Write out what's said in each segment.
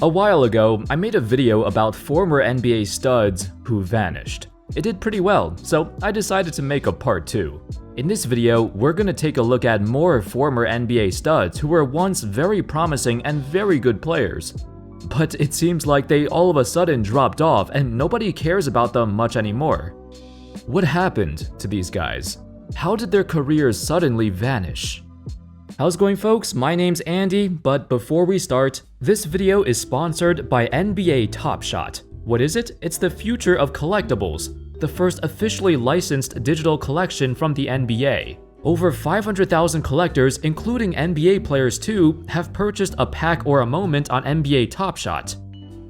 A while ago, I made a video about former NBA studs who vanished. It did pretty well, so I decided to make a part 2. In this video, we're gonna take a look at more former NBA studs who were once very promising and very good players. But it seems like they all of a sudden dropped off and nobody cares about them much anymore. What happened to these guys? How did their careers suddenly vanish? How's it going, folks? My name's Andy, but before we start, this video is sponsored by NBA Top Shot. What is it? It's the future of collectibles, the first officially licensed digital collection from the NBA. Over 500,000 collectors, including NBA players too, have purchased a pack or a moment on NBA Top Shot.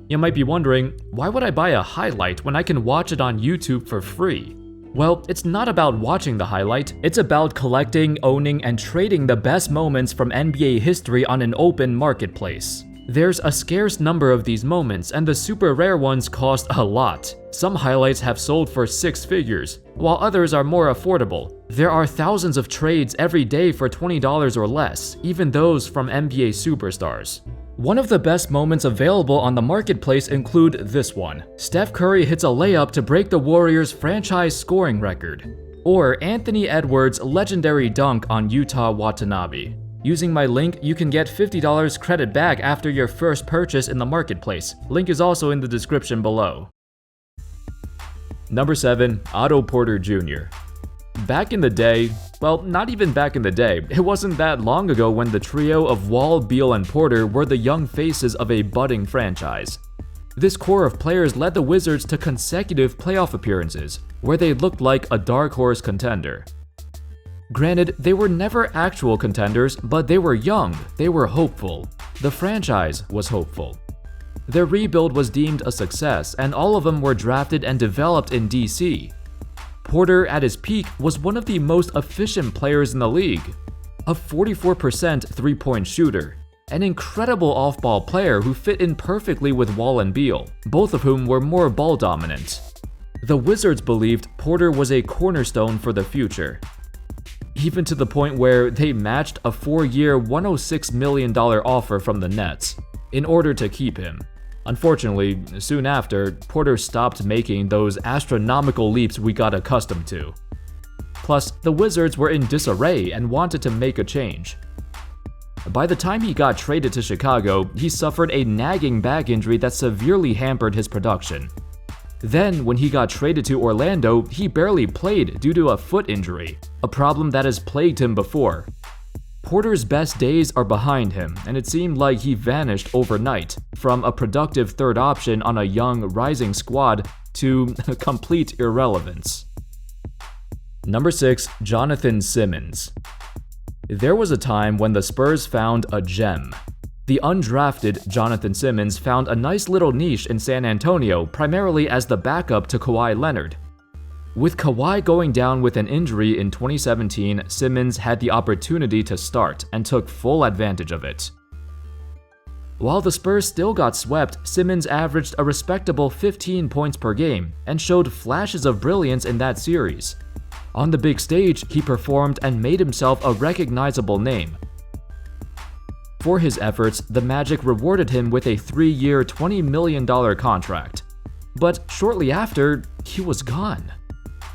You might be wondering, why would I buy a highlight when I can watch it on YouTube for free? Well, it's not about watching the highlight, it's about collecting, owning, and trading the best moments from NBA history on an open marketplace. There's a scarce number of these moments, and the super rare ones cost a lot. Some highlights have sold for 6 figures, while others are more affordable. There are thousands of trades every day for $20 or less, even those from NBA superstars. One of the best moments available on the marketplace include this one. Steph Curry hits a layup to break the Warriors' franchise scoring record. Or Anthony Edwards' legendary dunk on Utah Watanabe. Using my link, you can get $50 credit back after your first purchase in the marketplace. Link is also in the description below. Number 7. Otto Porter Jr. Back in the day, well, not even back in the day, it wasn't that long ago when the trio of Wall, Beal, and Porter were the young faces of a budding franchise. This core of players led the Wizards to consecutive playoff appearances, where they looked like a dark horse contender. Granted, they were never actual contenders, but they were young, they were hopeful. The franchise was hopeful. Their rebuild was deemed a success, and all of them were drafted and developed in DC. Porter, at his peak, was one of the most efficient players in the league. A 44% three-point shooter. An incredible off-ball player who fit in perfectly with Wall and Beal, both of whom were more ball-dominant. The Wizards believed Porter was a cornerstone for the future. Even to the point where they matched a 4-year, $106 million offer from the Nets in order to keep him. Unfortunately, soon after, Porter stopped making those astronomical leaps we got accustomed to. Plus, the Wizards were in disarray and wanted to make a change. By the time he got traded to Chicago, he suffered a nagging back injury that severely hampered his production. Then, when he got traded to Orlando, he barely played due to a foot injury, a problem that has plagued him before. Porter's best days are behind him, and it seemed like he vanished overnight, from a productive third option on a young, rising squad to complete irrelevance. Number 6. Jonathon Simmons. There was a time when the Spurs found a gem. The undrafted Jonathon Simmons found a nice little niche in San Antonio, primarily as the backup to Kawhi Leonard. With Kawhi going down with an injury in 2017, Simmons had the opportunity to start and took full advantage of it. While the Spurs still got swept, Simmons averaged a respectable 15 points per game and showed flashes of brilliance in that series. On the big stage, he performed and made himself a recognizable name. For his efforts, the Magic rewarded him with a 3-year, $20 million contract. But shortly after, he was gone.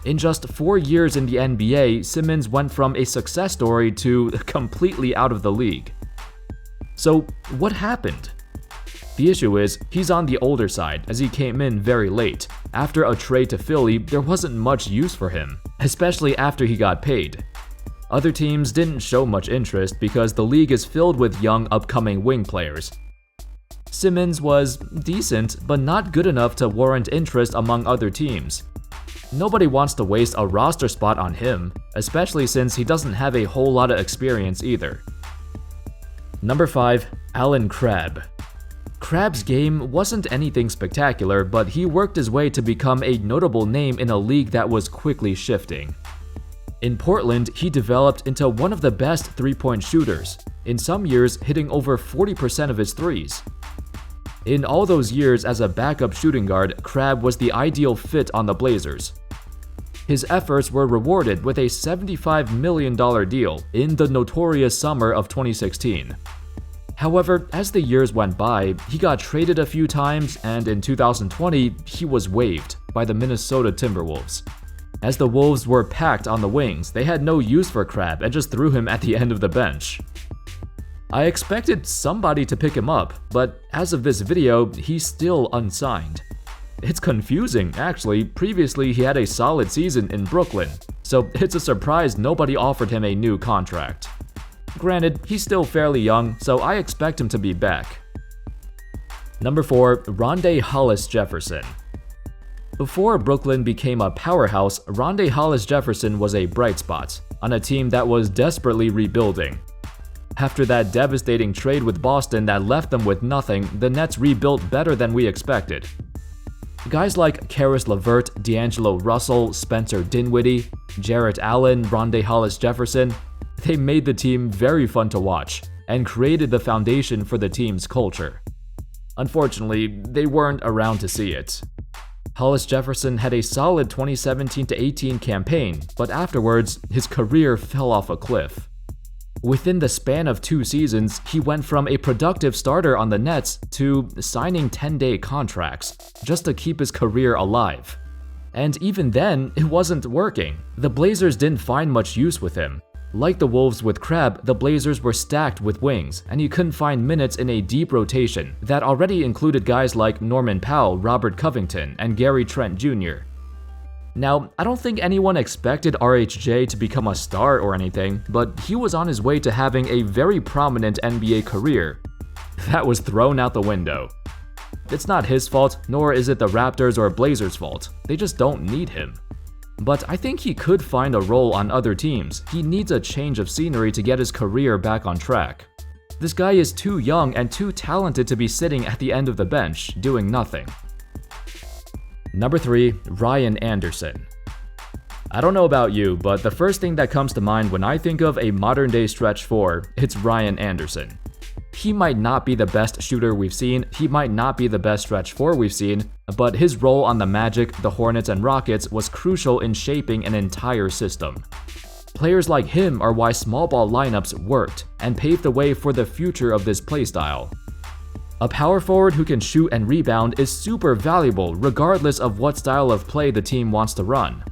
In just 4 years in the NBA, Simmons went from a success story to completely out of the league. So, what happened? The issue is, he's on the older side, as he came in very late. After a trade to Philly, there wasn't much use for him, especially after he got paid. Other teams didn't show much interest because the league is filled with young upcoming wing players. Simmons was decent, but not good enough to warrant interest among other teams. Nobody wants to waste a roster spot on him, especially since he doesn't have a whole lot of experience either. Number 5. Allen Crabbe. Crabbe's game wasn't anything spectacular, but he worked his way to become a notable name in a league that was quickly shifting. In Portland, he developed into one of the best three-point shooters, in some years hitting over 40% of his threes. In all those years as a backup shooting guard, Crabbe was the ideal fit on the Blazers. His efforts were rewarded with a $75 million deal in the notorious summer of 2016. However, as the years went by, he got traded a few times, and in 2020, he was waived by the Minnesota Timberwolves. As the Wolves were packed on the wings, they had no use for Crabbe and just threw him at the end of the bench. I expected somebody to pick him up, but as of this video, he's still unsigned. It's confusing, actually. Previously, he had a solid season in Brooklyn, so it's a surprise nobody offered him a new contract. Granted, he's still fairly young, so I expect him to be back. Number 4. Rondae Hollis-Jefferson. Before Brooklyn became a powerhouse, Rondae Hollis-Jefferson was a bright spot on a team that was desperately rebuilding. After that devastating trade with Boston that left them with nothing, the Nets rebuilt better than we expected. Guys like Caris LeVert, D'Angelo Russell, Spencer Dinwiddie, Jarrett Allen, Rondae Hollis-Jefferson, they made the team very fun to watch and created the foundation for the team's culture. Unfortunately, they weren't around to see it. Hollis-Jefferson had a solid 2017-18 campaign, but afterwards, his career fell off a cliff. Within the span of 2 seasons, he went from a productive starter on the Nets to signing 10-day contracts just to keep his career alive. And even then, it wasn't working. The Blazers didn't find much use with him. Like the Wolves with Crabbe, the Blazers were stacked with wings, and he couldn't find minutes in a deep rotation that already included guys like Norman Powell, Robert Covington, and Gary Trent Jr. Now, I don't think anyone expected RHJ to become a star or anything, but he was on his way to having a very prominent NBA career. That was thrown out the window. It's not his fault, nor is it the Raptors or Blazers' fault. They just don't need him. But I think he could find a role on other teams. He needs a change of scenery to get his career back on track. This guy is too young and too talented to be sitting at the end of the bench, doing nothing. Number 3. Ryan Anderson. I don't know about you, but the first thing that comes to mind when I think of a modern-day stretch 4, it's Ryan Anderson. He might not be the best shooter we've seen, he might not be the best stretch 4 we've seen, but his role on the Magic, the Hornets, and Rockets was crucial in shaping an entire system. Players like him are why small ball lineups worked and paved the way for the future of this playstyle. A power forward who can shoot and rebound is super valuable regardless of what style of play the team wants to run.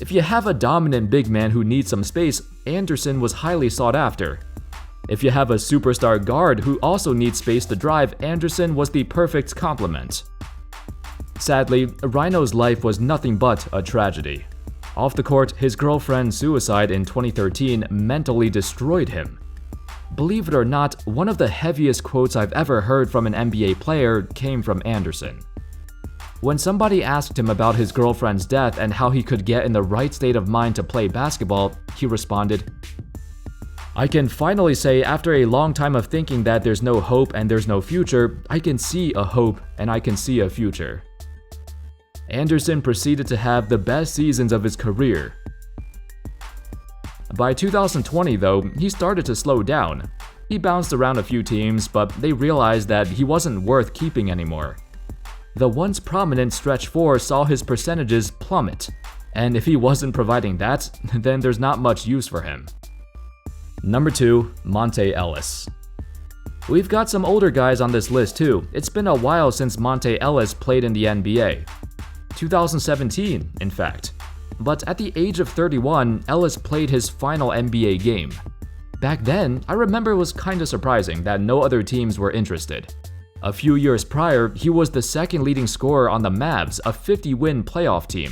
If you have a dominant big man who needs some space, Anderson was highly sought after. If you have a superstar guard who also needs space to drive, Anderson was the perfect complement. Sadly, Rhino's life was nothing but a tragedy. Off the court, his girlfriend's suicide in 2013 mentally destroyed him. Believe it or not, one of the heaviest quotes I've ever heard from an NBA player came from Anderson. When somebody asked him about his girlfriend's death and how he could get in the right state of mind to play basketball, he responded, "I can finally say after a long time of thinking that there's no hope and there's no future, I can see a hope and I can see a future." Anderson proceeded to have the best seasons of his career. By 2020 though, he started to slow down. He bounced around a few teams, but they realized that he wasn't worth keeping anymore. The once prominent stretch 4 saw his percentages plummet, and if he wasn't providing that, then there's not much use for him. Number 2. Monta Ellis. We've got some older guys on this list too. It's been a while since Monta Ellis played in the NBA. 2017, in fact. But at the age of 31, Ellis played his final NBA game. Back then, I remember it was kinda surprising that no other teams were interested. A few years prior, he was the second leading scorer on the Mavs, a 50-win playoff team.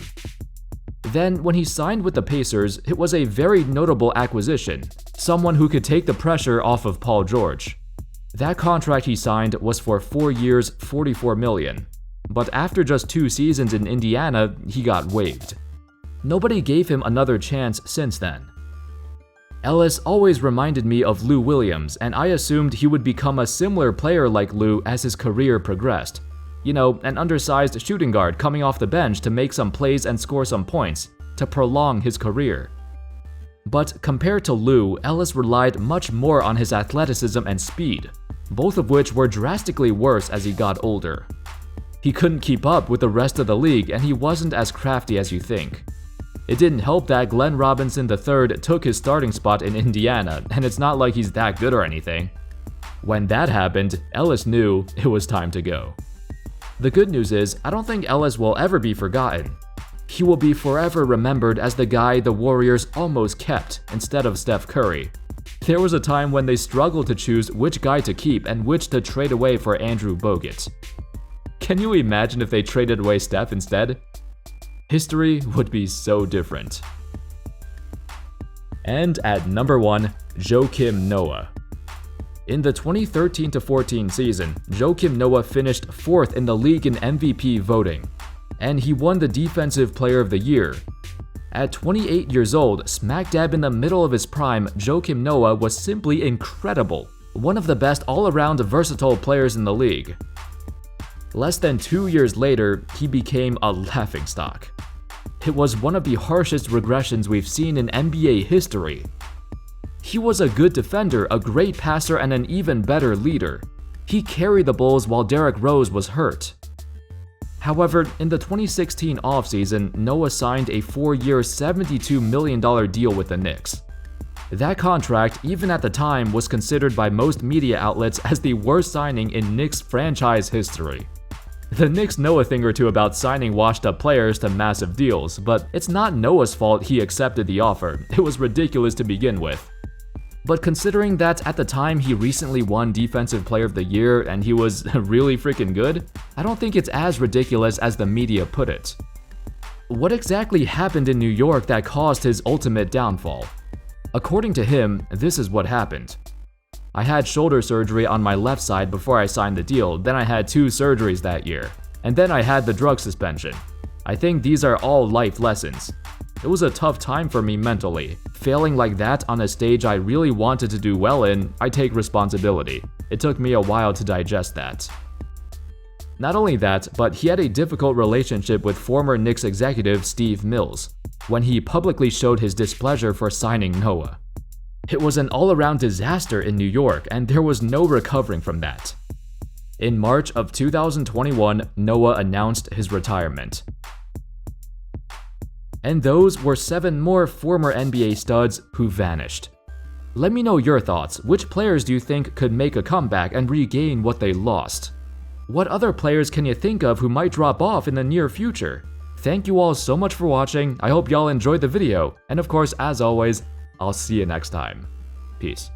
Then, when he signed with the Pacers, it was a very notable acquisition, someone who could take the pressure off of Paul George. That contract he signed was for 4 years, $44 million. But after just 2 seasons in Indiana, he got waived. Nobody gave him another chance since then. Ellis always reminded me of Lou Williams, and I assumed he would become a similar player like Lou as his career progressed. You know, an undersized shooting guard coming off the bench to make some plays and score some points, to prolong his career. But compared to Lou, Ellis relied much more on his athleticism and speed, both of which were drastically worse as he got older. He couldn't keep up with the rest of the league, and he wasn't as crafty as you think. It didn't help that Glenn Robinson III took his starting spot in Indiana, and it's not like he's that good or anything. When that happened, Ellis knew it was time to go. The good news is, I don't think Ellis will ever be forgotten. He will be forever remembered as the guy the Warriors almost kept instead of Steph Curry. There was a time when they struggled to choose which guy to keep and which to trade away for Andrew Bogut. Can you imagine if they traded away Steph instead? History would be so different. And at number 1, Joakim Noah. In the 2013-14 season, Joakim Noah finished 4th in the league in MVP voting, and he won the Defensive Player of the Year. At 28 years old, smack dab in the middle of his prime, Joakim Noah was simply incredible, one of the best all-around versatile players in the league. Less than 2 years later, he became a laughingstock. It was one of the harshest regressions we've seen in NBA history. He was a good defender, a great passer, and an even better leader. He carried the Bulls while Derrick Rose was hurt. However, in the 2016 offseason, Noah signed a 4-year, $72 million deal with the Knicks. That contract, even at the time, was considered by most media outlets as the worst signing in Knicks franchise history. The Knicks know a thing or two about signing washed-up players to massive deals, but it's not Noah's fault he accepted the offer. It was ridiculous to begin with. But considering that at the time he recently won Defensive Player of the Year and he was really freaking good, I don't think it's as ridiculous as the media put it. What exactly happened in New York that caused his ultimate downfall? According to him, this is what happened. I had shoulder surgery on my left side before I signed the deal, then I had 2 surgeries that year, and then I had the drug suspension. I think these are all life lessons. It was a tough time for me mentally. Failing like that on a stage I really wanted to do well in, I take responsibility. It took me a while to digest that. Not only that, but he had a difficult relationship with former Knicks executive Steve Mills, when he publicly showed his displeasure for signing Noah. It was an all-around disaster in New York, and there was no recovering from that. In March of 2021, Noah announced his retirement. And those were 7 more former NBA studs who vanished. Let me know your thoughts. Which players do you think could make a comeback and regain what they lost? What other players can you think of who might drop off in the near future? Thank you all so much for watching. I hope y'all enjoyed the video, and of course, as always, I'll see you next time. Peace.